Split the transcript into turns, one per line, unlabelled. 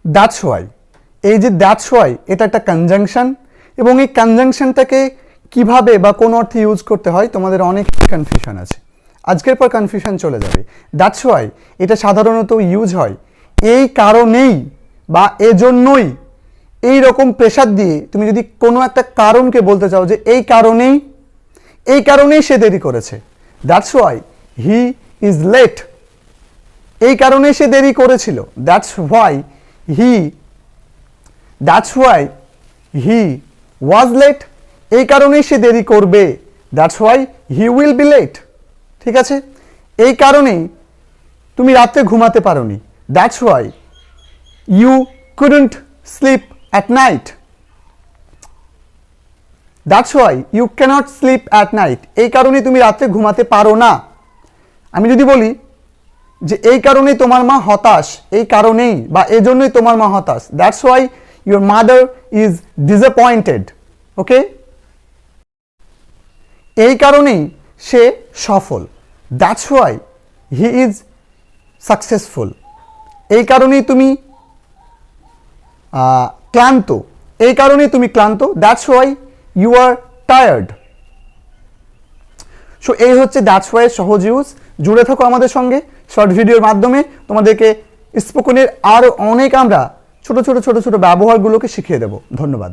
That's why, এই যে that's why এটা একটা কনজাংশন, এবং এই কনজাংশনটাকে কিভাবে বা কোন অর্থে ইউজ করতে হয় তোমাদের অনেক কনফিউশন আছে। আজকের পর কনফিউশন চলে যাবে। দ্যাটস ওয়াই এটা সাধারণত ইউজ হয় এই কারণেই বা এজন্যই, এই রকম প্রেশার দিয়ে তুমি যদি কোনো একটা কারণকে বলতে চাও যে এই কারণেই সে দেরি করেছে, that's why he is late, এই কারণেই সে দেরি করেছিল, that's why he was late, এই কারণেই সে দেরি করবে, that's why he will be late. ঠিক আছে, এই কারণেই তুমি রাতে ঘুমাতে পারোনি, that's why you couldn't sleep at night, that's why you can't sleep at night, এই কারণেই তুমি রাত্রে ঘুমাতে পারো না। আমি যদি বলি যে এই কারণেই তোমার মা হতাশ, এই কারণেই বা এজন্যই তোমার মা হতাশ, that's why your mother is disappointed. Okay, এই কারণেই সে সফল, that's why he is successful, এই কারণেই তুমি ক্লান্ত, এই কারণেই তুমি ক্লান্ত, that's why you are tired. So এই হচ্ছে দ্যাটস ওয়াই এর সহজ ইউজ। জুড়ে থাকো আমাদের সঙ্গে শর্ট ভিডিওর মাধ্যমে, তোমাদেরকে স্পোকেনের আরও অনেক আমরা ছোট ছোট ব্যবহারগুলোকে শিখিয়ে দেব। ধন্যবাদ।